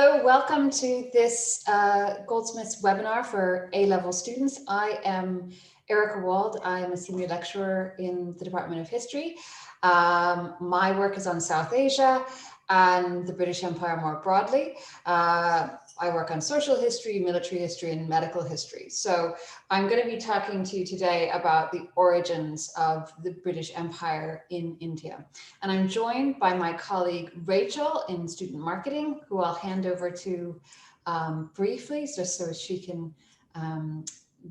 Hello, welcome to this Goldsmiths webinar for A-level students. I am Erica Wald. I am a senior lecturer in the Department of History. My work is on South Asia and the British Empire more broadly. I work on social history, military history, and medical history. So I'm going to be talking to you today about the origins of the British Empire in India. And I'm joined by my colleague Rachel in student marketing, who I'll hand over to briefly, just so she can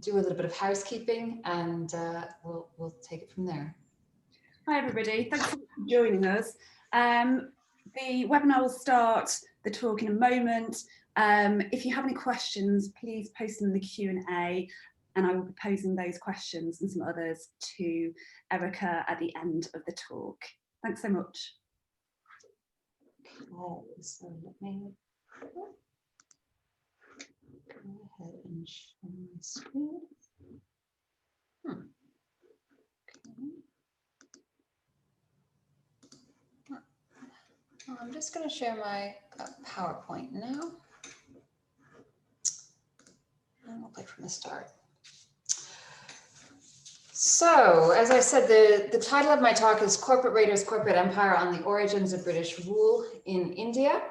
do a little bit of housekeeping, and we'll take it from there. Hi everybody, thanks for joining us. The webinar will start the talk in a moment. If you have any questions, please post them in the Q&A, and I will be posing those questions and some others to Erica at the end of the talk. Thanks so much. Okay, so let me go ahead and share my screen. Okay. I'm just going to share my PowerPoint now. And we'll play from the start. So, as I said, the title of my talk is Corporate Raiders, Corporate Empire on the Origins of British Rule in India.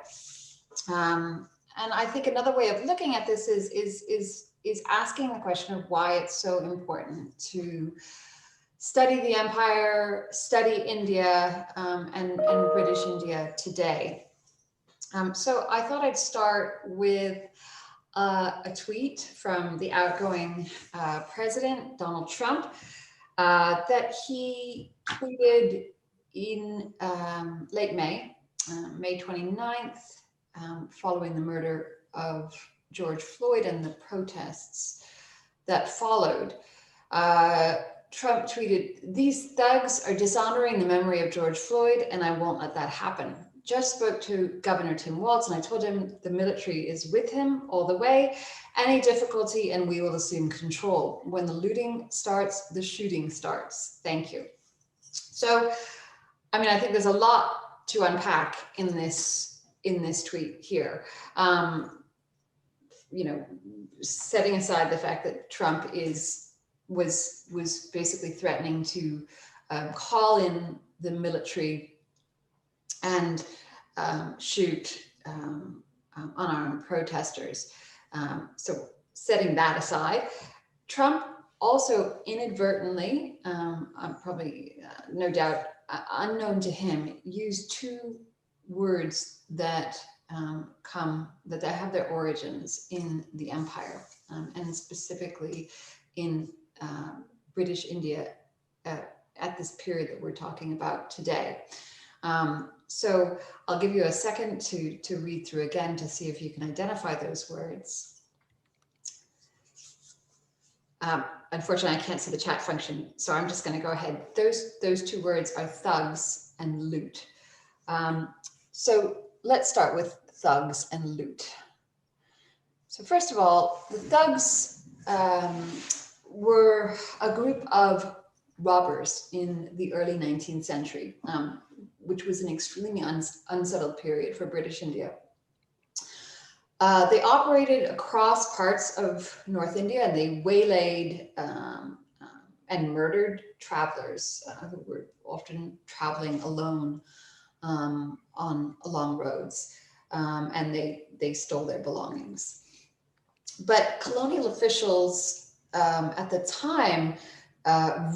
And I think another way of looking at this is asking the question of why it's so important to study the empire, study India, and British India today. So I thought I'd start with a tweet from the outgoing president, Donald Trump, that he tweeted in late May, May 29th, following the murder of George Floyd and the protests that followed. Trump tweeted, "These thugs are dishonoring the memory of George Floyd, and I won't let that happen. Just spoke to Governor Tim Wald, and I told him the military is with him all the way. Any difficulty, and we will assume control. When the looting starts, the shooting starts. Thank you." So, I mean, I think there's a lot to unpack in this tweet here. You know, setting aside the fact that Trump was basically threatening to call in the military and shoot unarmed protesters. So setting that aside, Trump also inadvertently, probably no doubt unknown to him, used two words that that have their origins in the empire, and specifically in British India at this period that we're talking about today. So I'll give you a second to read through again to see if you can identify those words. Unfortunately, I can't see the chat function, so I'm just going to go ahead. Those two words are thugs and loot. So let's start with thugs and loot. So first of all, the thugs were a group of robbers in the early 19th century, which was an extremely unsettled period for British India. They operated across parts of North India, and they waylaid and murdered travelers who were often traveling alone along roads, and they stole their belongings. But colonial officials at the time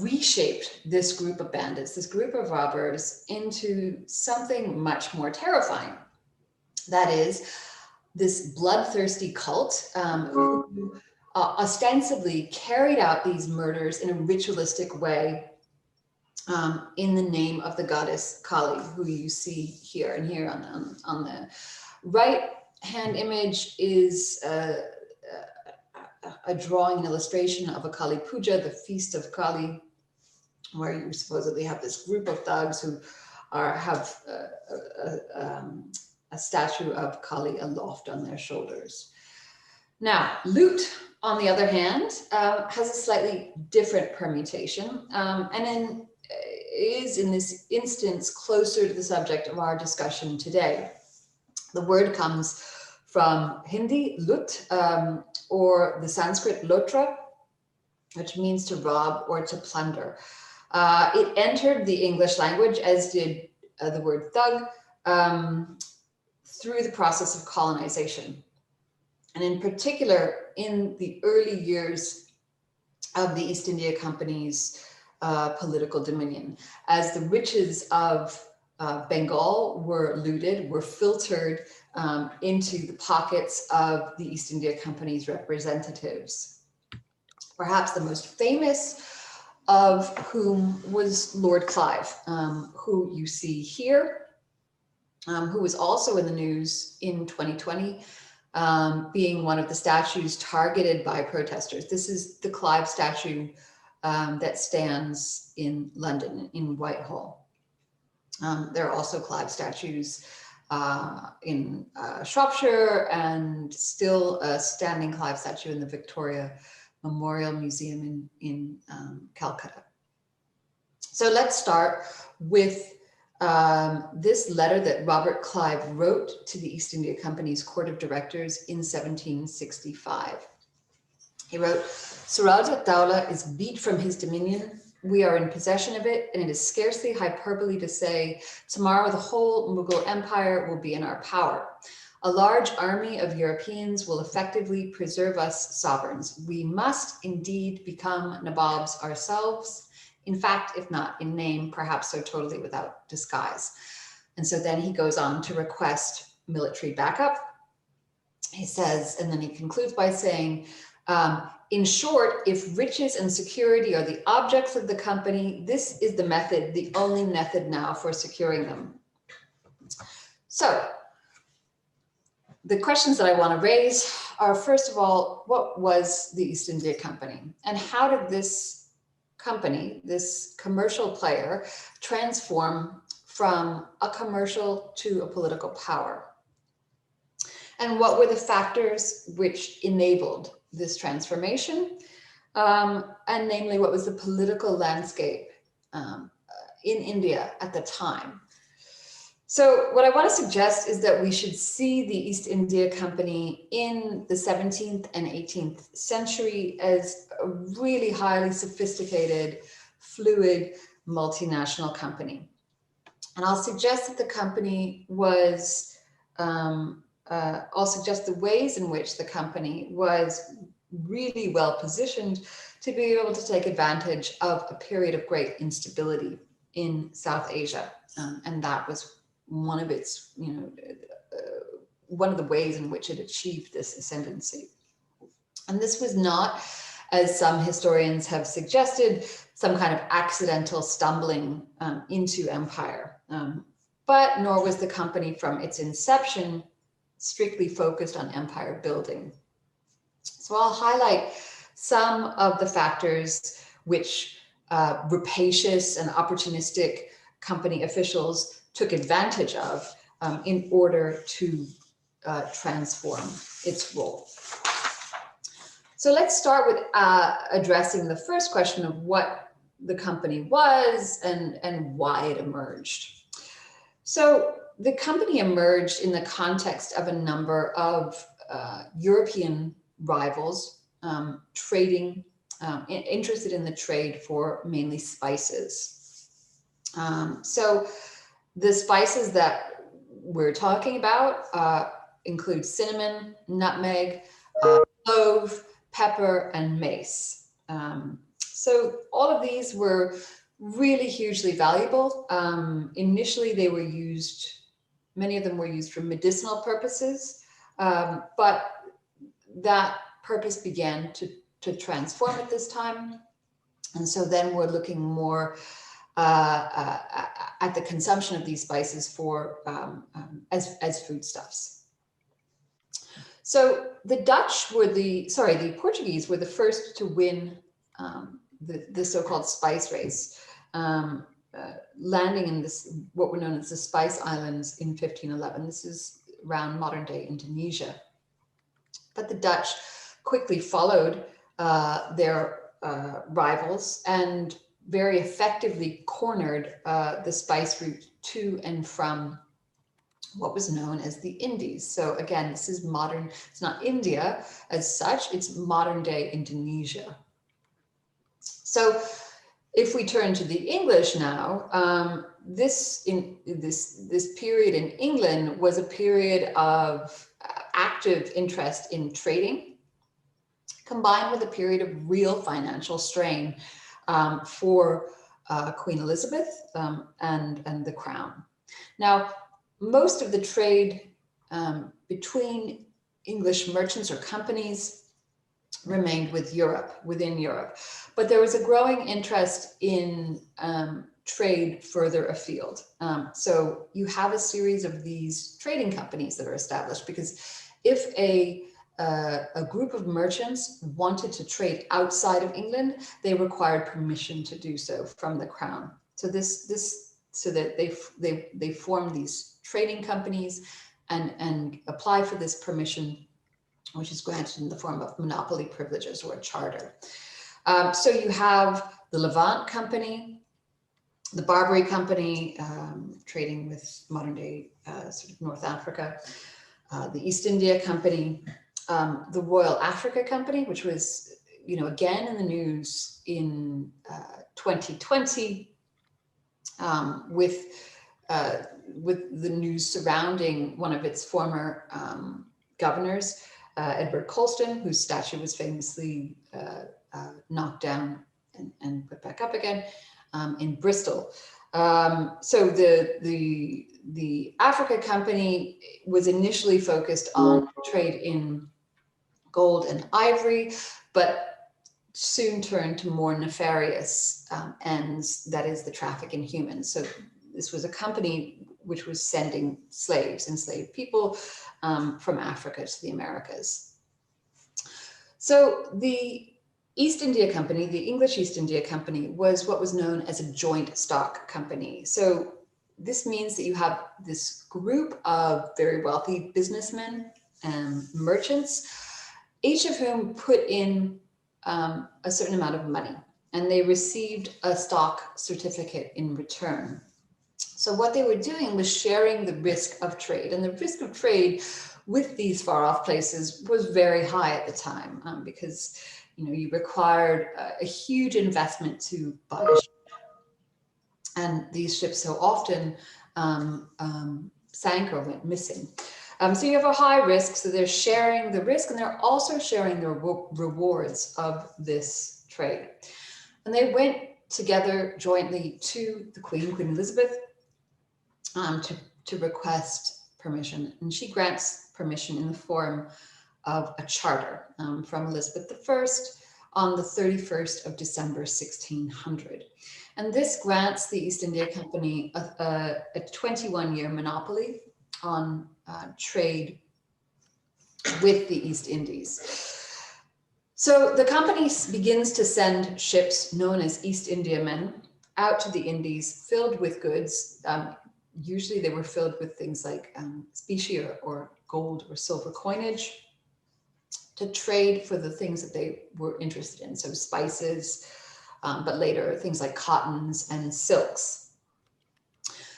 reshaped this group of bandits, this group of robbers, into something much more terrifying. That is, this bloodthirsty cult who ostensibly carried out these murders in a ritualistic way in the name of the goddess Kali, who you see here. And here on the right-hand image is a drawing, an illustration of a Kali Puja, the feast of Kali, where you supposedly have this group of thugs who have a statue of Kali aloft on their shoulders. Now, loot, on the other hand, has a slightly different permutation, and is in this instance closer to the subject of our discussion today. The word comes from Hindi, lut, or the Sanskrit lotra, which means to rob or to plunder. It entered the English language, as did the word thug, through the process of colonization. And in particular, in the early years of the East India Company's political dominion, as the riches of Bengal were looted, were filtered into the pockets of the East India Company's representatives. Perhaps the most famous of whom was Lord Clive, who you see here, who was also in the news in 2020, being one of the statues targeted by protesters. This is the Clive statue that stands in London, in Whitehall. There are also Clive statues in Shropshire, and still a standing Clive statue in the Victoria Memorial Museum in Calcutta. So let's start with this letter that Robert Clive wrote to the East India Company's Court of Directors in 1765. He wrote, "Suraj Dowlah is beat from his dominion. We are in possession of it, and it is scarcely hyperbole to say, tomorrow the whole Mughal Empire will be in our power. A large army of Europeans will effectively preserve us sovereigns. We must indeed become nabobs ourselves. In fact, if not in name, perhaps so totally without disguise." And so then he goes on to request military backup. He says, and then he concludes by saying, in short, if riches and security are the objects of the company, this is the method, the only method now for securing them. So the questions that I want to raise are, first of all, what was the East India Company? And how did this company, this commercial player, transform from a commercial to a political power? And what were the factors which enabled this transformation? And namely, what was the political landscape in India at the time? So what I want to suggest is that we should see the East India Company in the 17th and 18th century as a really highly sophisticated, fluid, multinational company. And I'll suggest that the company was, I'll suggest the ways in which the company was really well positioned to be able to take advantage of a period of great instability in South Asia. And that was one of its, one of the ways in which it achieved this ascendancy. And this was not, as some historians have suggested, some kind of accidental stumbling into empire, but nor was the company from its inception strictly focused on empire building. So I'll highlight some of the factors which rapacious and opportunistic company officials took advantage of in order to transform its role. So let's start with addressing the first question of what the company was and why it emerged. So the company emerged in the context of a number of European rivals trading, interested in the trade for mainly spices. So the spices that we're talking about include cinnamon, nutmeg, clove, pepper, and mace. So all of these were really hugely valuable. Initially, they were used, many of them were used for medicinal purposes, but that purpose began to transform at this time. And so then we're looking more at the consumption of these spices for as foodstuffs. So the the Portuguese were the first to win the so-called spice race, landing in what were known as the Spice Islands in 1511. This is around modern day Indonesia. But the Dutch quickly followed their rivals and very effectively cornered the spice route to and from what was known as the Indies. So again, this is modern, it's not India as such, it's modern day Indonesia. So if we turn to the English now, this period in England was a period of active interest in trading, combined with a period of real financial strain for Queen Elizabeth and the Crown. Now, most of the trade between English merchants or companies remained within Europe, but there was a growing interest in trade further afield. So you have a series of these trading companies that are established, because if a group of merchants wanted to trade outside of England, they required permission to do so from the Crown. So so that they formed these trading companies and apply for this permission, which is granted in the form of monopoly privileges or a charter. So you have the Levant Company, the Barbary Company, trading with modern day sort of North Africa, the East India Company, the Royal Africa Company, which was, again in the news in 2020, with the news surrounding one of its former governors, Edward Colston, whose statue was famously knocked down and put back up again in Bristol. So the Africa Company was initially focused on trade in gold and ivory, but soon turned to more nefarious ends, that is the traffic in humans. So this was a company which was sending enslaved people from Africa to the Americas. So the East India Company, the English East India Company, was what was known as a joint stock company. So this means that you have this group of very wealthy businessmen and merchants, each of whom put in a certain amount of money, and they received a stock certificate in return. So what they were doing was sharing the risk of trade, and the risk of trade with these far off places was very high at the time, because you required a huge investment to buy a ship, and these ships so often sank or went missing. So you have a high risk, so they're sharing the risk, and they're also sharing the rewards of this trade. And they went together jointly to the Queen Elizabeth, to request permission, and she grants permission in the form of a charter from Elizabeth I on the 31st of December 1600. And this grants the East India Company a 21-year monopoly on trade with the East Indies. So the company begins to send ships known as East Indiamen out to the Indies filled with goods. Usually they were filled with things like specie or gold or silver coinage, to trade for the things that they were interested in. So spices, but later things like cottons and silks.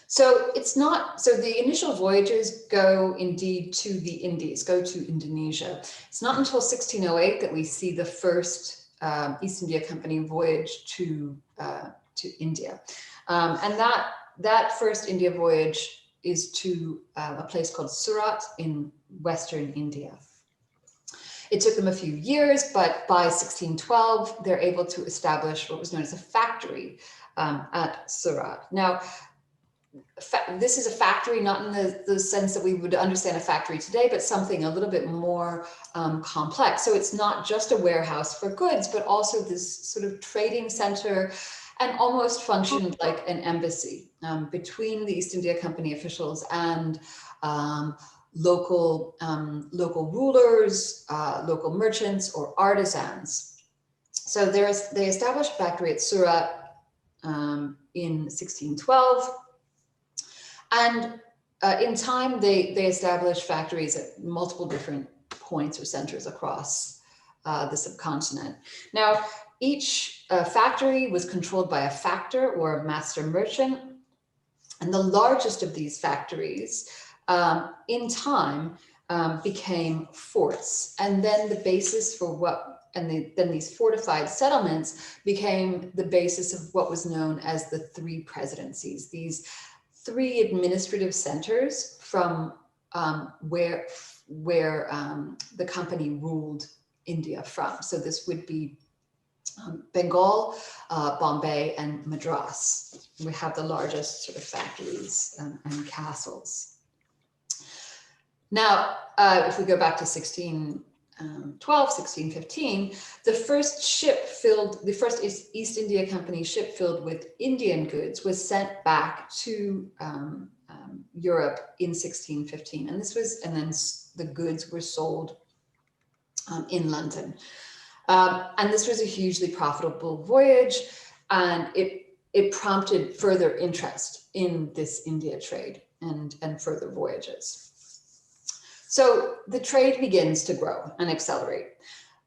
So so the initial voyages go indeed to the Indies, go to Indonesia. It's not until 1608 that we see the first East India Company voyage to India. And that first India voyage is to a place called Surat in Western India. It took them a few years, but by 1612, they're able to establish what was known as a factory at Surat. Now, this is a factory, not in the sense that we would understand a factory today, but something a little bit more complex. So it's not just a warehouse for goods, but also this sort of trading center, and almost functioned like an embassy between the East India Company officials and local rulers, local merchants, or artisans. So they established a factory at Surat in 1612. And in time, they established factories at multiple different points or centers across the subcontinent. Now, each factory was controlled by a factor or a master merchant. And the largest of these factories in time became forts. And then the basis for then these fortified settlements became the basis of what was known as the three presidencies, these three administrative centers from where the company ruled India from. So this would be Bengal, Bombay, and Madras. We have the largest sort of factories and castles. Now, if we go back to 1612, 1615, the first East India Company ship filled with Indian goods was sent back to Europe in 1615. And then the goods were sold in London. And this was a hugely profitable voyage, and it prompted further interest in this India trade and further voyages. So the trade begins to grow and accelerate.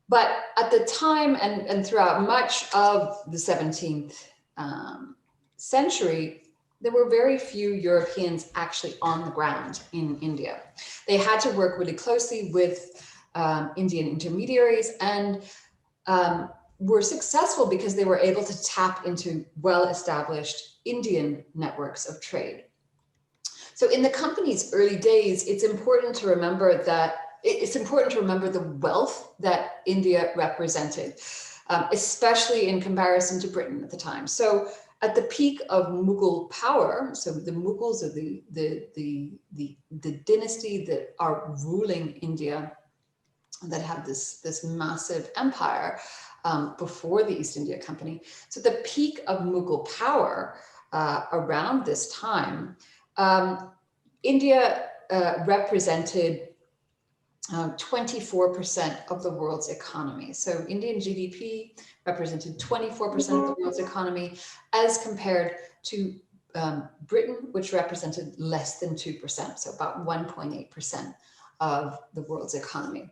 But at the time and throughout much of the 17th century, there were very few Europeans actually on the ground in India. They had to work really closely with Indian intermediaries and were successful because they were able to tap into well-established Indian networks of trade. So in the company's early days, it's important to remember the wealth that India represented, especially in comparison to Britain at the time. So at the peak of Mughal power, so the Mughals are the dynasty that are ruling India, that have this massive empire before the East India Company. So the peak of Mughal power around this time, India represented 24% of the world's economy. So Indian GDP represented 24% of the world's economy, as compared to Britain, which represented less than 2%, so about 1.8% of the world's economy.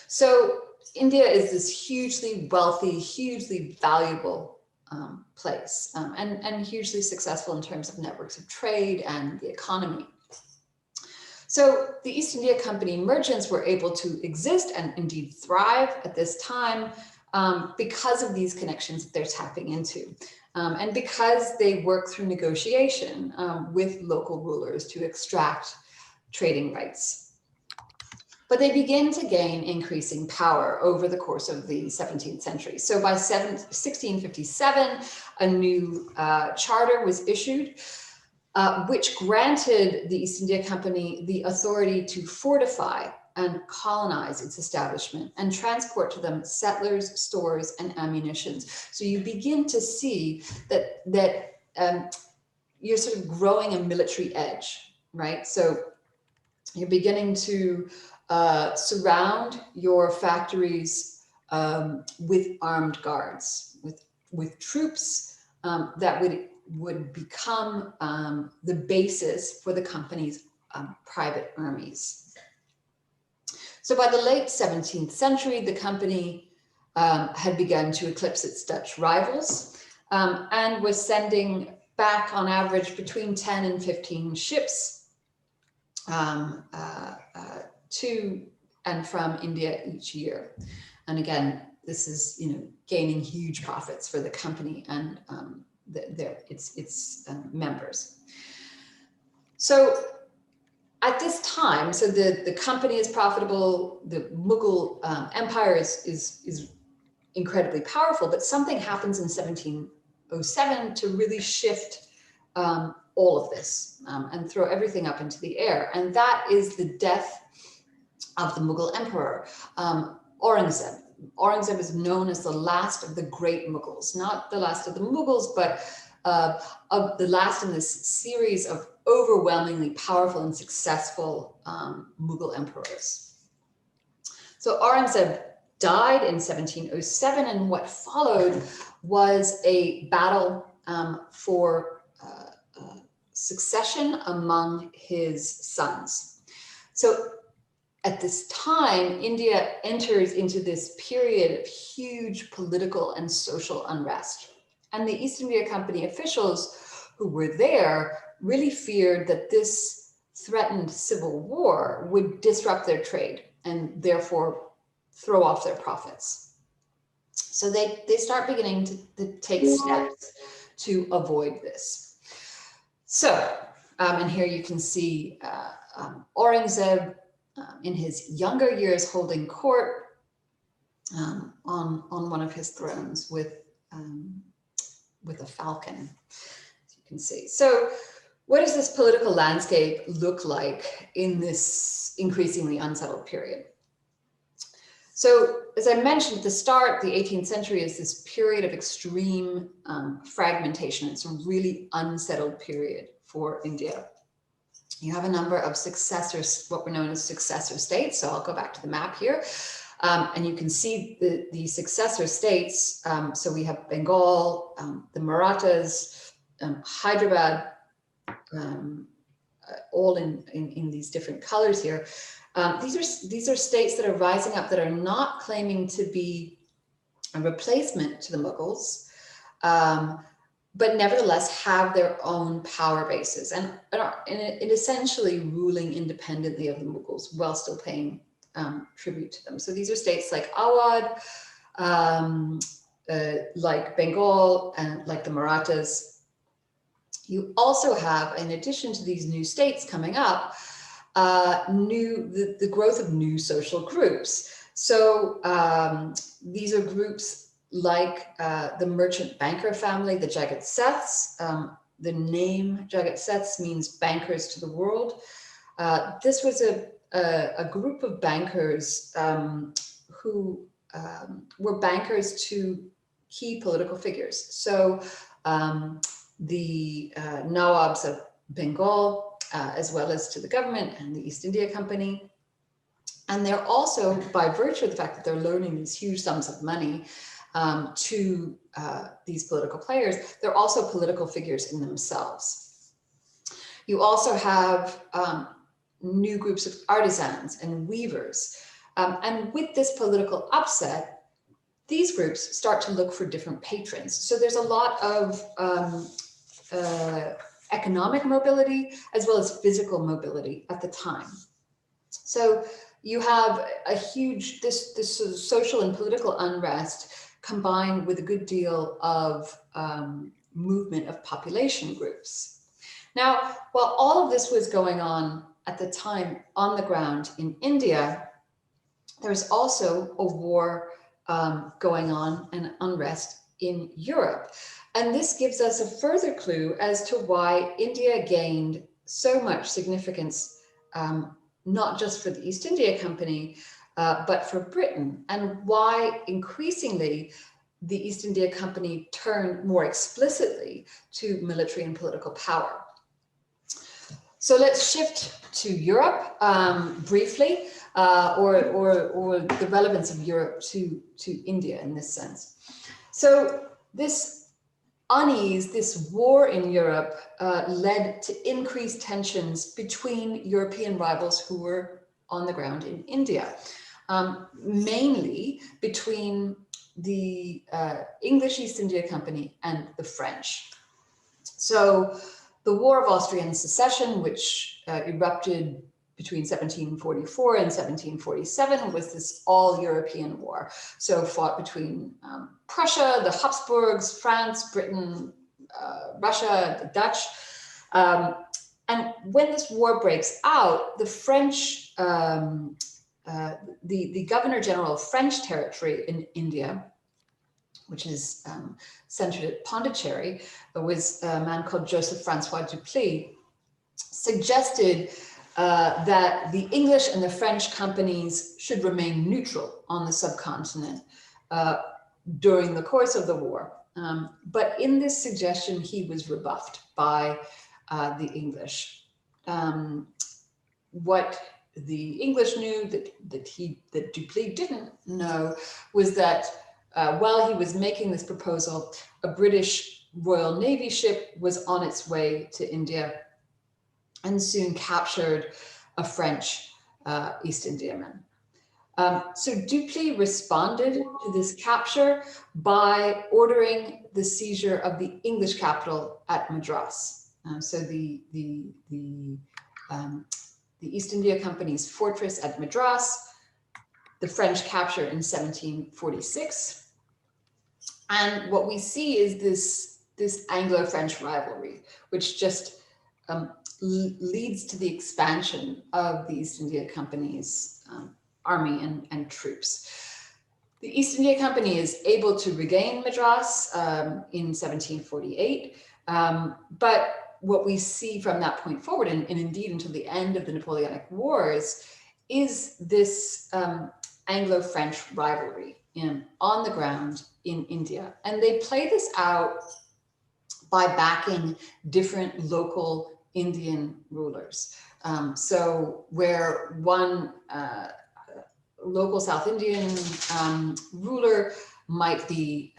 So India is this hugely wealthy, hugely valuable place, and hugely successful in terms of networks of trade and the economy. So the East India Company merchants were able to exist and indeed thrive at this time because of these connections that they're tapping into, and because they work through negotiation with local rulers to extract trading rights. But they begin to gain increasing power over the course of the 17th century. So by 1657, a new charter was issued, which granted the East India Company the authority to fortify and colonize its establishment and transport to them settlers, stores, and ammunitions. So you begin to see that you're sort of growing a military edge, right? So you're beginning to surround your factories with armed guards, with troops that would become the basis for the company's private armies. So by the late 17th century, the company had begun to eclipse its Dutch rivals and was sending back on average between 10 and 15 ships to and from India each year. And again, this is gaining huge profits for the company and its members. So at this time, so the company is profitable, the Mughal empire is incredibly powerful, but something happens in 1707 to really shift all of this and throw everything up into the air. And that is the death of the Mughal emperor, Aurangzeb. Aurangzeb is known as the last of the great Mughals, not the last of the Mughals, but of the last in this series of overwhelmingly powerful and successful Mughal emperors. So Aurangzeb died in 1707, and what followed was a battle for succession among his sons. So at this time, India enters into this period of huge political and social unrest. And the East India Company officials who were there really feared that this threatened civil war would disrupt their trade and therefore throw off their profits. So they start beginning to take steps to avoid this. So, and here you can see Aurangzeb in his younger years holding court on one of his thrones with a falcon, as you can see. So what does this political landscape look like in this increasingly unsettled period? So as I mentioned at the start, the 18th century is this period of extreme fragmentation. It's a really unsettled period for India. You have a number of successors, what were known as successor states. So I'll go back to the map here. And you can see the successor states. So we have Bengal, the Marathas, Hyderabad, all in these different colors here. These are states that are rising up that are not claiming to be a replacement to the Mughals, but nevertheless have their own power bases and are essentially ruling independently of the Mughals while still paying tribute to them. So these are states like Awadh, like Bengal, and like the Marathas. You also have, in addition to these new states coming up, the growth of new social groups. So these are groups like the merchant banker family, the Jagat Seths. The name Jagat Seths means bankers to the world. This was a group of bankers who were bankers to key political figures. So the Nawabs of Bengal, as well as to the government and the East India Company. And they're also, by virtue of the fact that they're loaning these huge sums of money to these political players, they're also political figures in themselves. You also have new groups of artisans and weavers. And with this political upset, these groups start to look for different patrons. So there's a lot of economic mobility as well as physical mobility at the time. So you have a huge, this sort of social and political unrest combined with a good deal of movement of population groups. Now, while all of this was going on at the time on the ground in India, there's also a war going on and unrest in Europe. And this gives us a further clue as to why India gained so much significance, not just for the East India Company, but for Britain, and why increasingly the East India Company turned more explicitly to military and political power. So let's shift to Europe briefly, or the relevance of Europe to India in this sense. So this unease, this war in Europe led to increased tensions between European rivals who were on the ground in India, mainly between the English East India Company and the French. So the War of Austrian Succession, which erupted between 1744 and 1747, was this all-European war. So fought between Prussia, the Habsburgs, France, Britain, Russia, the Dutch. And when this war breaks out, the French, the Governor General of French territory in India, which is centered at Pondicherry, was a man called Joseph Francois Dupleix, suggested that the English and the French companies should remain neutral on the subcontinent during the course of the war. But in this suggestion, he was rebuffed by the English. What the English knew that Dupleix didn't know was that while he was making this proposal, a British Royal Navy ship was on its way to India and soon captured a French East Indiaman. So Dupleix responded to this capture by ordering the seizure of the English capital at Madras. So the the East India Company's fortress at Madras, the French capture in 1746. And what we see is this Anglo-French rivalry, which just leads to the expansion of the East India Company's army and troops. The East India Company is able to regain Madras in 1748, but what we see from that point forward, and indeed until the end of the Napoleonic Wars, is this Anglo-French rivalry on the ground in India. And they play this out by backing different local Indian rulers. So where one local South Indian ruler might be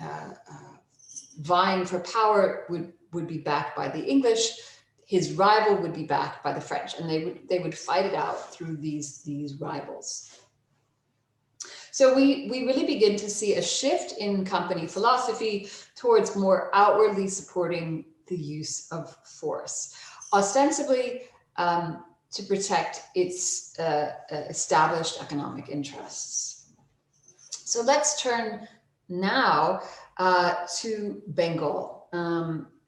vying for power, would be backed by the English, his rival would be backed by the French, and they would fight it out through these rivals. So we really begin to see a shift in company philosophy towards more outwardly supporting the use of force, ostensibly to protect its established economic interests. So let's turn now to Bengal.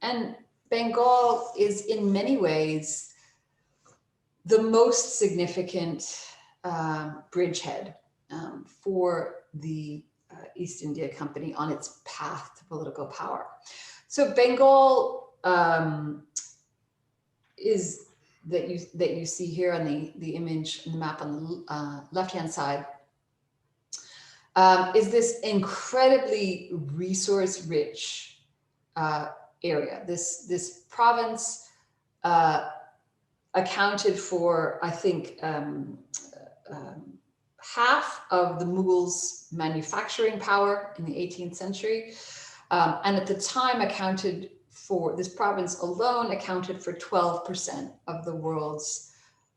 And Bengal is in many ways the most significant bridgehead for the East India Company on its path to political power. So Bengal is that you see here on the image, the map on the left-hand side, is this incredibly resource-rich area. This province accounted for, I think, half of the Mughals' manufacturing power in the 18th century, and at the time accounted for, this province alone accounted for 12% of the world's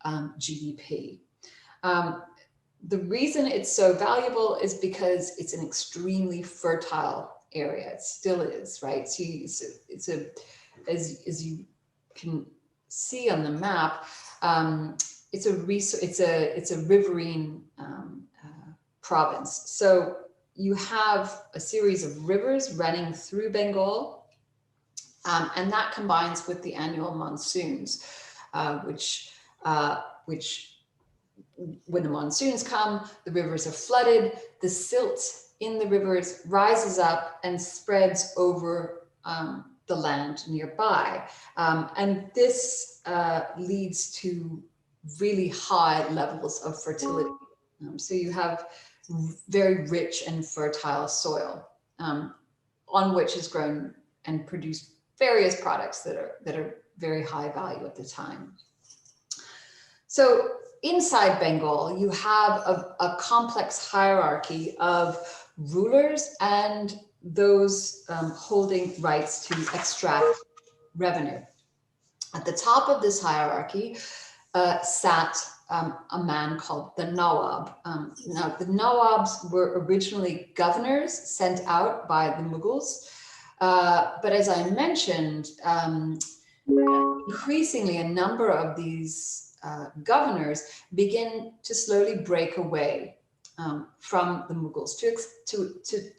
GDP. The reason it's so valuable is because it's an extremely fertile area. It still is, right? So as you can see on the map, it's a riverine province. So you have a series of rivers running through Bengal, and that combines with the annual monsoons, which when the monsoons come, the rivers are flooded, the silt in the rivers rises up and spreads over the land nearby. And this leads to really high levels of fertility. So you have very rich and fertile soil on which is grown and produced various products that are very high value at the time. So inside Bengal, you have a complex hierarchy of rulers and those holding rights to extract revenue. At the top of this hierarchy sat a man called the Nawab. Now, the Nawabs were originally governors sent out by the Mughals, but as I mentioned, increasingly a number of these governors begin to slowly break away from the Mughals to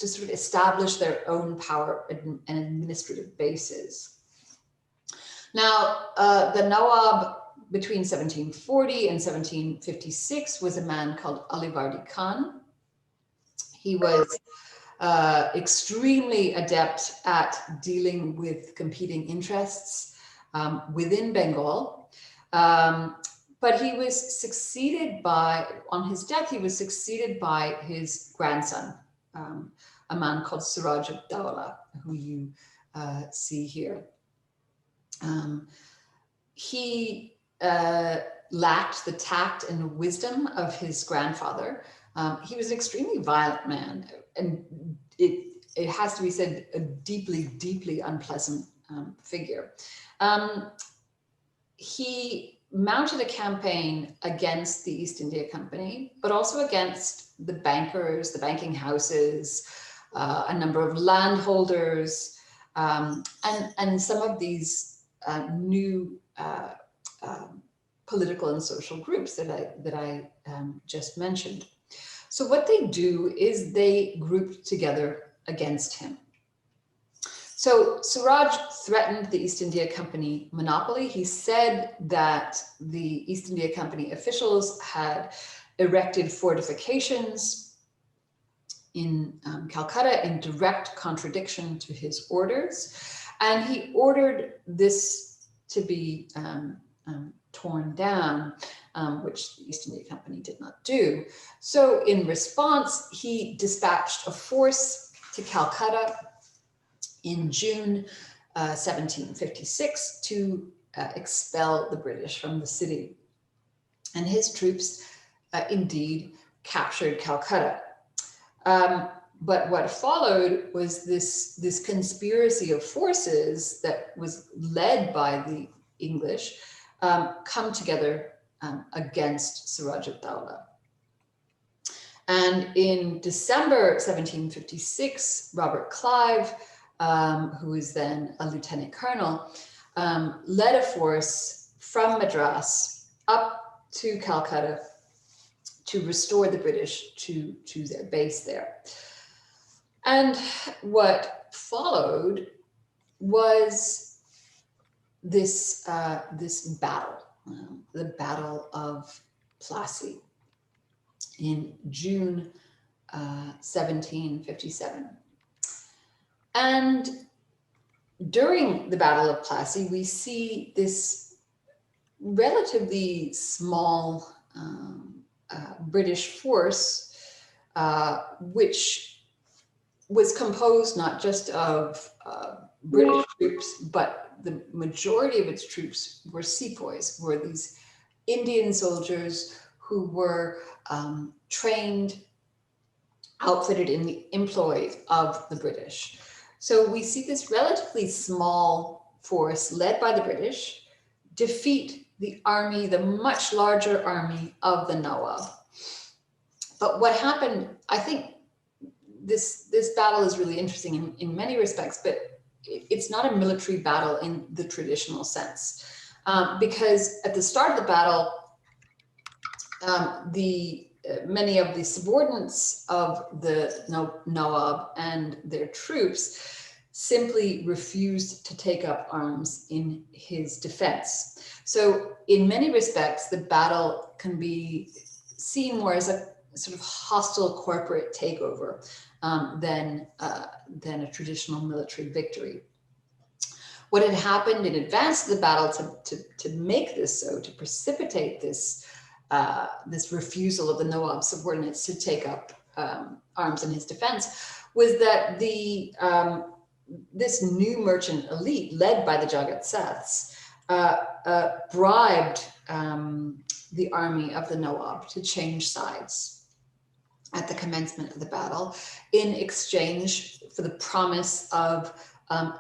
sort of establish their own power and administrative bases. Now, the Nawab between 1740 and 1756 was a man called Alivardi Khan. He was extremely adept at dealing with competing interests within Bengal. But he was succeeded by, on his death, he was succeeded by his grandson, a man called Suraj Dawla, who you see here. He lacked the tact and wisdom of his grandfather. He was an extremely violent man, and it has to be said, a deeply, deeply unpleasant figure. He mounted a campaign against the East India Company, but also against the bankers, the banking houses, a number of landholders, and some of these new political and social groups that I just mentioned. So what they do is they group together against him. So Suraj threatened the East India Company monopoly. He said that the East India Company officials had erected fortifications in Calcutta in direct contradiction to his orders. And he ordered this to be torn down, which the East India Company did not do. So in response, he dispatched a force to Calcutta in June 1756 to expel the British from the city. And his troops indeed captured Calcutta. But what followed was this conspiracy of forces that was led by the English come together against Suraj ad-Dawla. And in December 1756, Robert Clive, who was then a lieutenant colonel, led a force from Madras up to Calcutta to restore the British to their base there. And what followed was this battle, the Battle of Plassey in June 1757. And during the Battle of Plassey, we see this relatively small British force, which was composed not just of British troops, but the majority of its troops were sepoys, were these Indian soldiers who were trained, outfitted in the employ of the British. So we see this relatively small force led by the British defeat the army, the much larger army of the Nawab. But what happened, I think this battle is really interesting in many respects, but it's not a military battle in the traditional sense. Because at the start of the battle, many of the subordinates of the Nawab and their troops simply refused to take up arms in his defense. So in many respects, the battle can be seen more as a sort of hostile corporate takeover than a traditional military victory. What had happened in advance of the battle to make this so, to precipitate this refusal of the Nawab subordinates to take up arms in his defense, was that this new merchant elite led by the Goldsmiths bribed the army of the Nawab to change sides at the commencement of the battle in exchange for the promise of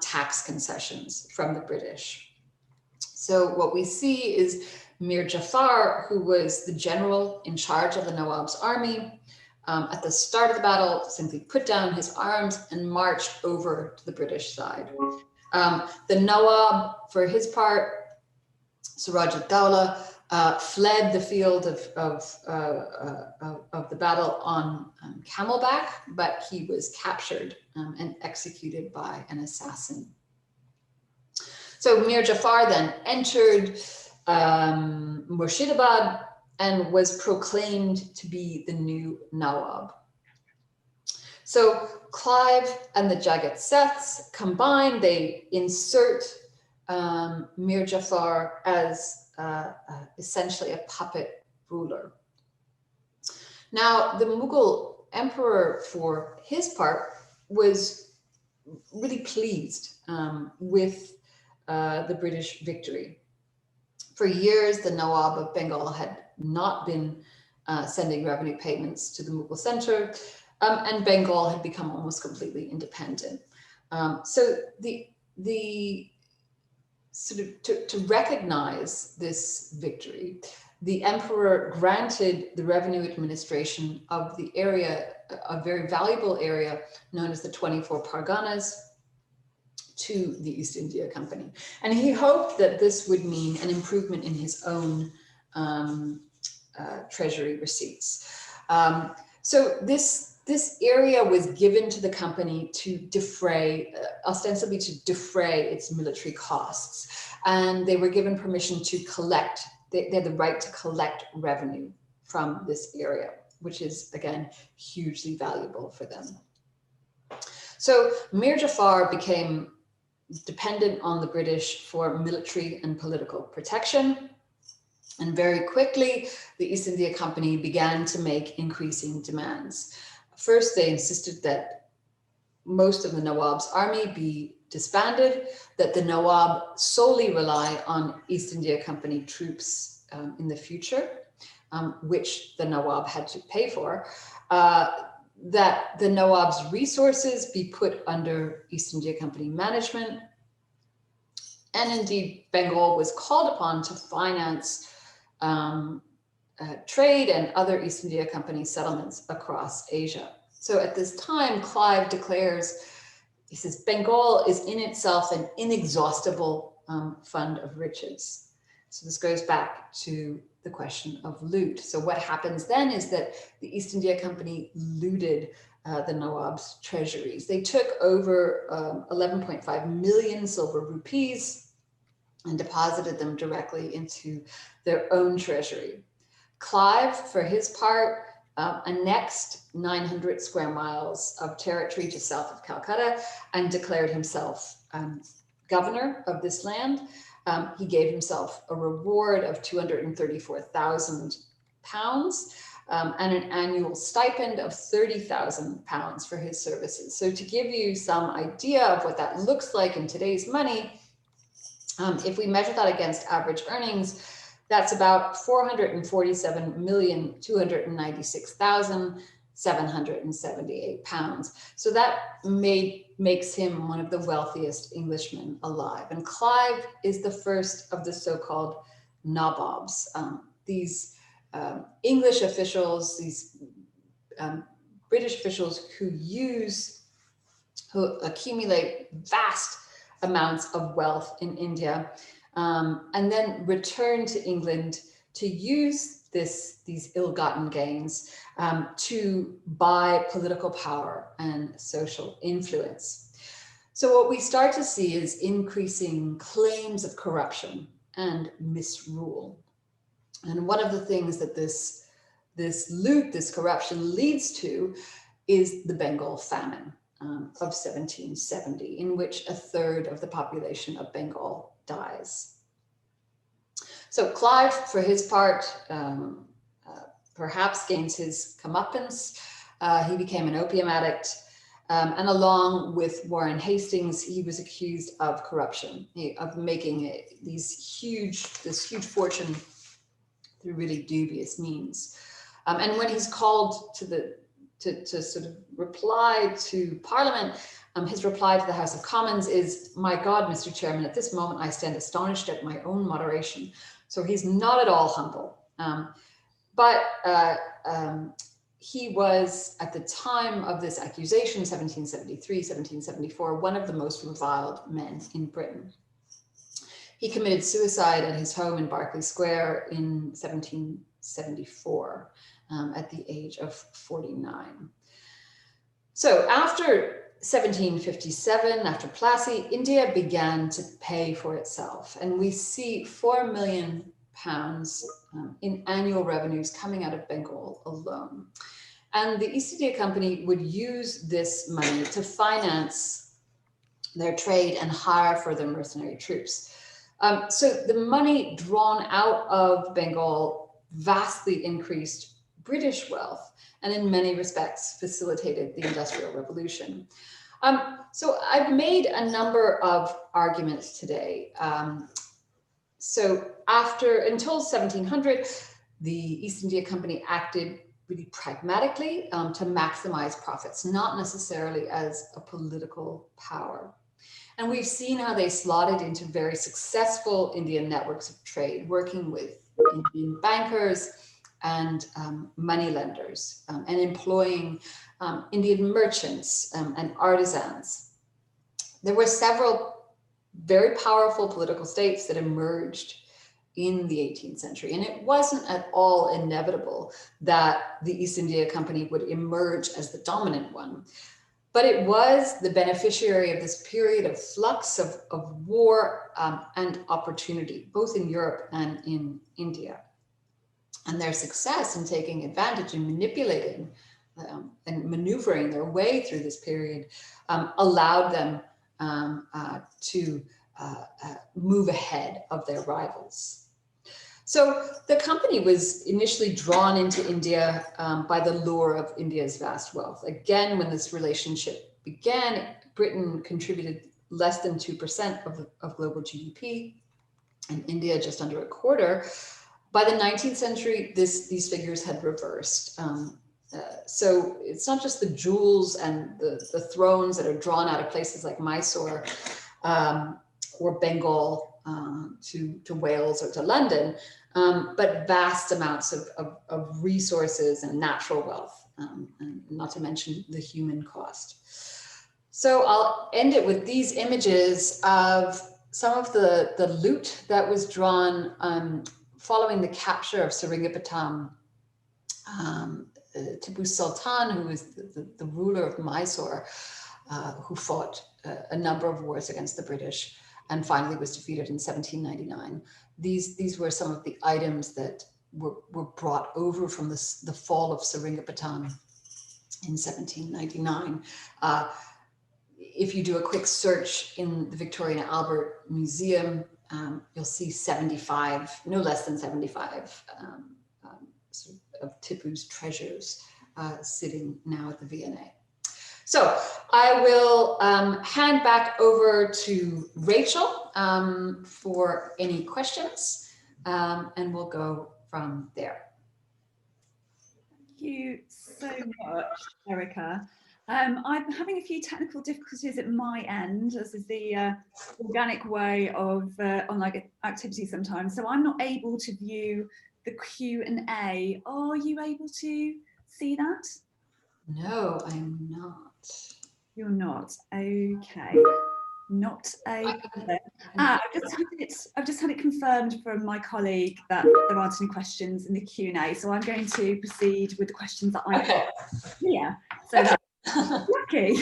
tax concessions from the British. So what we see is Mir Jafar, who was the general in charge of the Nawab's army, at the start of the battle, simply put down his arms and marched over to the British side. The Nawab, for his part, Suraj ad-Dawla, fled the field of the battle on camelback, but he was captured and executed by an assassin. So Mir Jafar then entered Murshidabad and was proclaimed to be the new Nawab. So Clive and the Goldsmiths combine, they insert Mir Jafar as essentially a puppet ruler. Now, the Mughal emperor, for his part, was really pleased with the British victory. For years, the Nawab of Bengal had not been sending revenue payments to the Mughal center, and Bengal had become almost completely independent. So the sort of to recognize this victory, the emperor granted the revenue administration of the area, a very valuable area known as the 24 Parganas, to the East India Company. And he hoped that this would mean an improvement in his own treasury receipts. So this area was given to the company to defray, ostensibly to defray its military costs. And they were given permission to collect, they had the right to collect revenue from this area, which is, again, hugely valuable for them. So Mir Jafar became dependent on the British for military and political protection. And very quickly, the East India Company began to make increasing demands. First, they insisted that most of the Nawab's army be disbanded, that the Nawab solely rely on East India Company troops in the future, which the Nawab had to pay for, that the Nawab's resources be put under East India Company management. And indeed, Bengal was called upon to finance trade and other East India Company settlements across Asia. So at this time, Clive declares, he says, Bengal is in itself an inexhaustible fund of riches. So this goes back to the question of loot. So what happens then is that the East India Company looted the Nawab's treasuries. They took over 11.5 million silver rupees and deposited them directly into their own treasury. Clive, for his part, annexed 900 square miles of territory just south of Calcutta and declared himself governor of this land. He gave himself a reward of 234,000 pounds and an annual stipend of 30,000 pounds for his services. So to give you some idea of what that looks like in today's money, if we measure that against average earnings, that's about 447,296,778 pounds. So that makes him one of the wealthiest Englishmen alive. And Clive is the first of the so-called nabobs. These English officials, these British officials who accumulate vast amounts of wealth in India, and then return to England to use these ill-gotten gains to buy political power and social influence. So what we start to see is increasing claims of corruption and misrule. And one of the things that this loot, this corruption leads to is the Bengal famine of 1770, in which a third of the population of Bengal dies. So Clive, for his part, perhaps gains his comeuppance. He became an opium addict, and along with Warren Hastings, he was accused of corruption, of making this huge fortune through really dubious means. And when he's called to sort of reply to Parliament, his reply to the House of Commons is, "My God, Mr. Chairman, at this moment I stand astonished at my own moderation." So he's not at all humble. But he was, at the time of this accusation, 1773, 1774, one of the most reviled men in Britain. He committed suicide at his home in Berkeley Square in 1774 at the age of 49. So after 1757, after Plassey, India began to pay for itself. And we see £4 million in annual revenues coming out of Bengal alone. And the East India Company would use this money to finance their trade and hire further mercenary troops. So the money drawn out of Bengal vastly increased British wealth and in many respects facilitated the Industrial Revolution. So I've made a number of arguments today. So until 1700, the East India Company acted really pragmatically to maximize profits, not necessarily as a political power. And we've seen how they slotted into very successful Indian networks of trade, working with Indian bankers and moneylenders, and employing Indian merchants and artisans. There were several very powerful political states that emerged in the 18th century. And it wasn't at all inevitable that the East India Company would emerge as the dominant one. But it was the beneficiary of this period of flux of war and opportunity, both in Europe and in India. And their success in taking advantage and manipulating and maneuvering their way through this period allowed them to move ahead of their rivals. So the company was initially drawn into India by the lure of India's vast wealth. Again, when this relationship began, Britain contributed less than 2% of global GDP, and India just under a quarter. By the 19th century, these figures had reversed. So it's not just the jewels and the thrones that are drawn out of places like Mysore or Bengal to Wales or to London, but vast amounts of resources and natural wealth, and not to mention the human cost. So I'll end it with these images of some of the loot that was drawn following the capture of Seringapatam. Tipu Sultan, who was the ruler of Mysore, who fought a number of wars against the British and finally was defeated in 1799. These were some of the items that were brought over from the fall of Seringapatam in 1799. If you do a quick search in the Victoria and Albert Museum, you'll see 75, no less than 75 of Tipu's treasures sitting now at the V&A. So I will hand back over to Rachel for any questions, and we'll go from there. Thank you so much, Erica. I'm having a few technical difficulties at my end, as is the organic way of online activity sometimes. So I'm not able to view the Q&A. Are you able to see that? No, I'm not. You're not. Okay. Not a problem. I've just had it confirmed from my colleague that there aren't any questions in the Q&A. So I'm going to proceed with the questions that I've got here. So that's lucky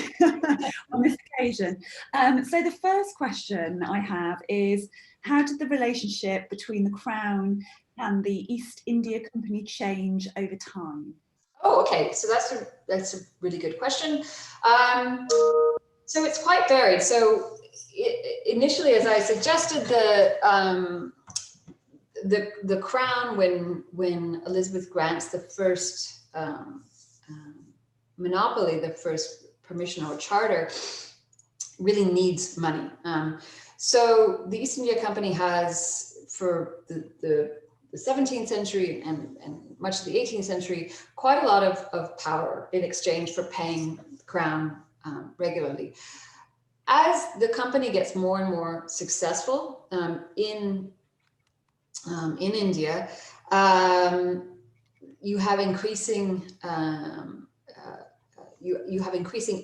on this occasion. So the first question I have is, how did the relationship between the Crown and the East India Company change over time? Oh, okay. So that's a really good question. So it's quite varied. So initially, as I suggested, the Crown, when Elizabeth grants the first monopoly, the first permission or charter, really needs money. So the East India Company has, for the 17th century and much of the 18th century, quite a lot of power in exchange for paying the Crown regularly. As the company gets more and more successful in India, you have increasing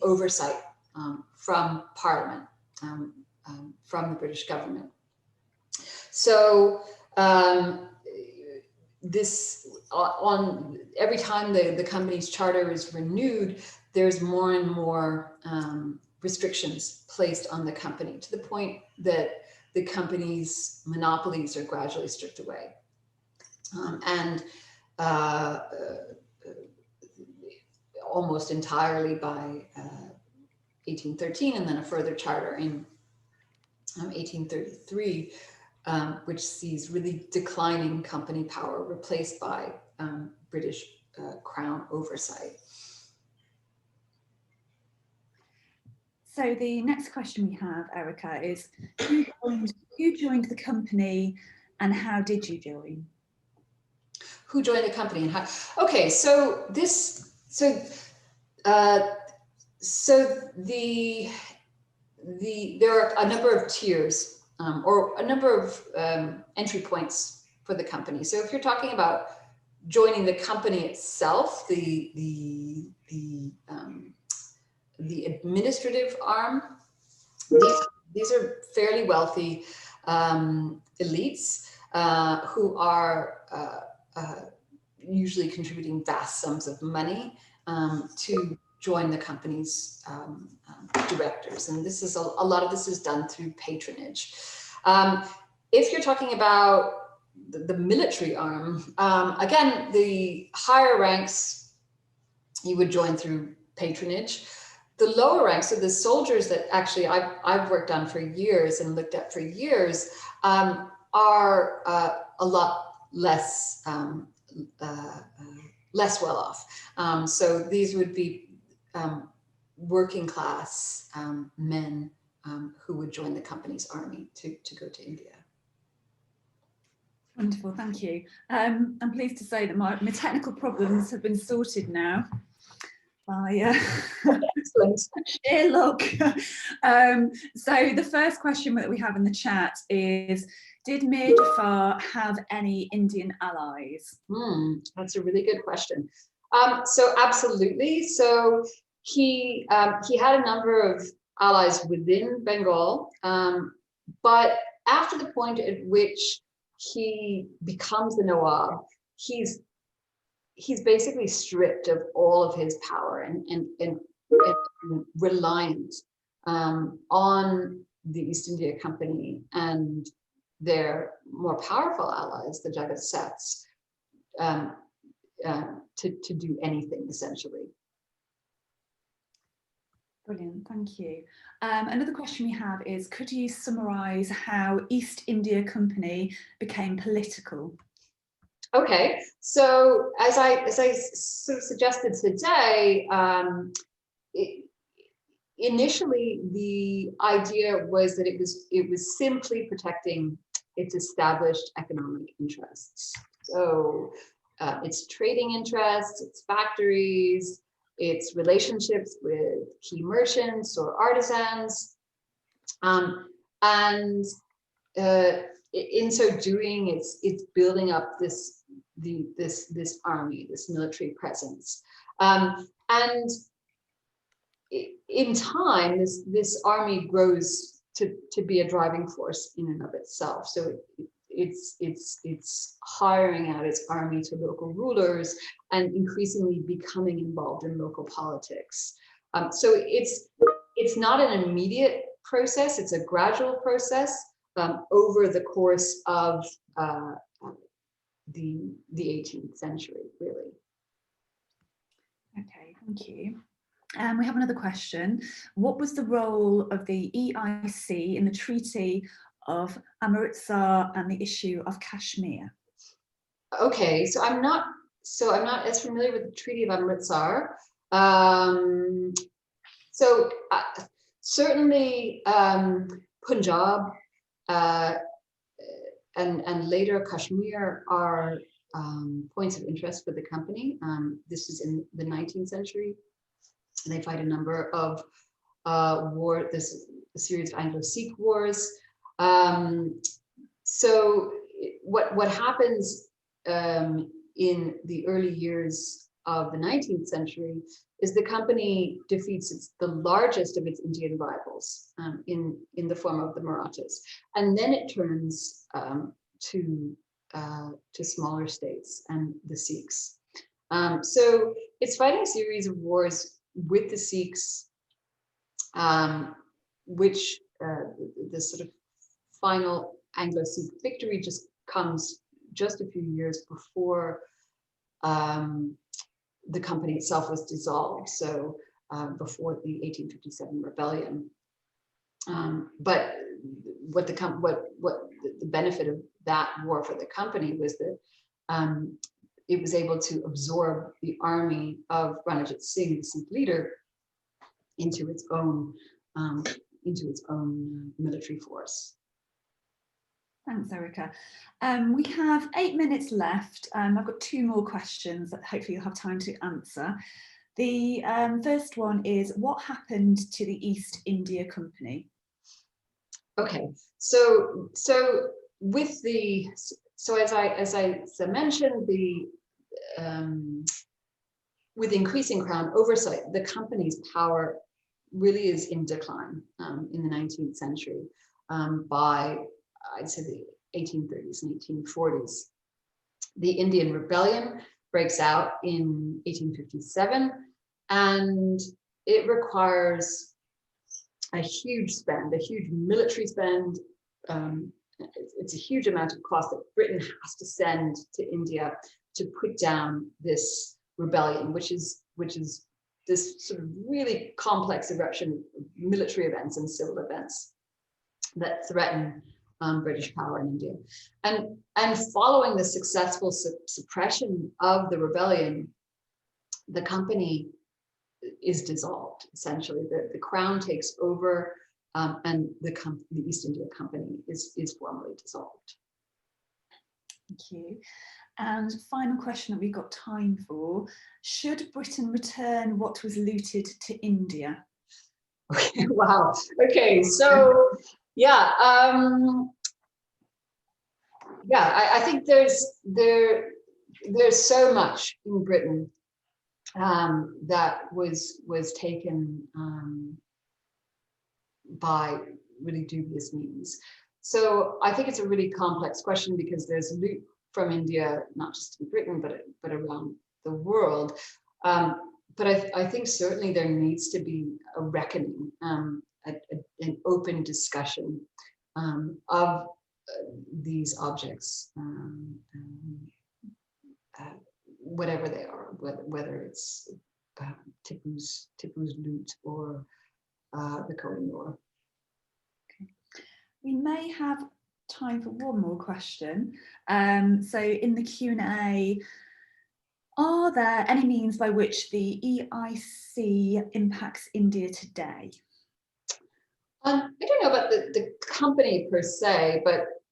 oversight from Parliament, from the British government. So every time the company's charter is renewed, there's more and more restrictions placed on the company, to the point that the company's monopolies are gradually stripped away. And almost entirely by 1813, and then a further charter in 1833, which sees really declining company power replaced by British Crown oversight. So the next question we have, Erica, is who joined the company and how did you join? Who joined the company and how? Okay, so there are a number of tiers or a number of entry points for the company. So if you're talking about joining the company itself, the administrative arm, these are fairly wealthy elites who are usually contributing vast sums of money to join the company's directors. And this is a lot of this is done through patronage. If you're talking about the military arm, again, the higher ranks, you would join through patronage. The lower ranks, so the soldiers that actually I've worked on for years and looked at for years, are a lot less less well off. So these would be working class men who would join the company's army to go to India. Wonderful, thank you. I'm pleased to say that my technical problems have been sorted now by sheer luck. So the first question that we have in the chat is, did Mir Jafar have any Indian allies? That's a really good question. So absolutely. So he had a number of allies within Bengal, but after the point at which he becomes the Nawab, he's basically stripped of all of his power and reliant on the East India Company and their more powerful allies, the Jagat Seths, to do anything essentially. Brilliant, thank you. Another question we have is, could you summarise how East India Company became political? Okay, so as I sort of suggested today, initially the idea was that it was simply protecting its established economic interests. So its trading interests, its factories, its relationships with key merchants or artisans, and in so doing, it's building up this army, this military presence, and in time, this army grows to be a driving force in and of itself. So it's hiring out its army to local rulers and increasingly becoming involved in local politics. So it's not an immediate process; it's a gradual process over the course of the 18th century, really. Okay, thank you. We have another question. What was the role of the EIC in the Treaty of Amritsar and the issue of Kashmir? Okay, so I'm not as familiar with the Treaty of Amritsar. Certainly Punjab and later Kashmir are points of interest for the company. This is in the 19th century. They fight a number of war. This is a series of Anglo-Sikh wars. So what happens in the early years of the 19th century is the company defeats the largest of its Indian rivals in the form of the Marathas, and then it turns to smaller states and the Sikhs. So it's fighting a series of wars with the Sikhs, which the sort of final Anglo-Sikh victory just comes just a few years before the company itself was dissolved, so before the 1857 rebellion. But what the benefit of that war for the company was that it was able to absorb the army of Ranjit Singh, the Sikh leader, into its own military force. Thanks, Erica. We have 8 minutes left. I've got 2 more questions that hopefully you'll have time to answer. The first one is, what happened to the East India Company? Okay, so with the as I mentioned, with increasing crown oversight, the company's power really is in decline in the 19th century. By, I'd say, 1830s and 1840s. The Indian Rebellion breaks out in 1857, and it requires a huge spend, a huge military spend. It's a huge amount of cost that Britain has to send to India to put down this rebellion, which is this sort of really complex eruption of military events and civil events that threaten British power in India. And following the successful suppression of the rebellion, the company is dissolved, essentially. The crown takes over, and the East India Company is formally dissolved. Thank you. And final question that we've got time for: should Britain return what was looted to India? Okay, wow. Okay, so yeah, I think there's so much in Britain that was taken by really dubious means. So I think it's a really complex question, because there's loot from India, not just in Britain, but around the world. But I think certainly there needs to be a reckoning, an open discussion of these objects, whatever they are, whether it's Tipu's loot or the Kohinoor. Okay. We may have time for one more question. So in the Q&A, are there any means by which the EIC impacts India today? I don't know about the company per se,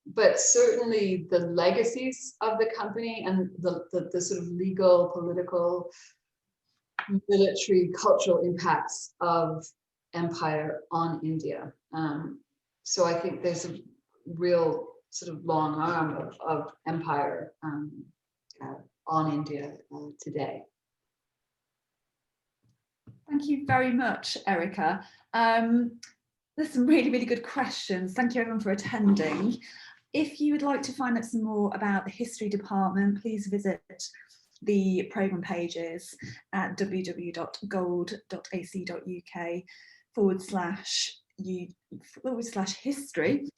but certainly the legacies of the company and the sort of legal, political, military, cultural impacts of empire on India. So I think there's a real sort of long arm of empire on India today. Thank you very much, Erica. There's some really, really good questions. Thank you everyone for attending. If you would like to find out some more about the history department, please visit the programme pages at www.gold.ac.uk/history.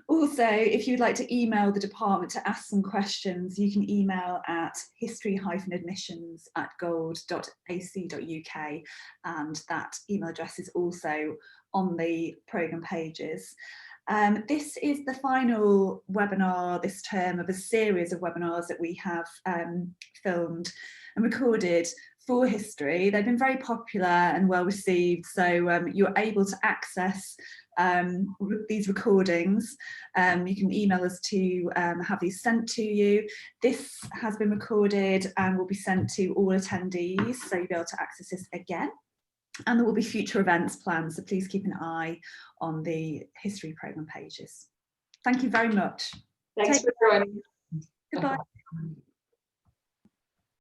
Also, if you'd like to email the department to ask some questions, you can email at history-admissions@gold.ac.uk, and that email address is also on the programme pages. This is the final webinar this term of a series of webinars that we have filmed and recorded for history. They've been very popular and well received, so you're able to access these recordings. You can email us to have these sent to you. This has been recorded and will be sent to all attendees, so you'll be able to access this again. And there will be future events planned, so please keep an eye on the history programme pages. Thank you very much. Thanks for joining. Goodbye.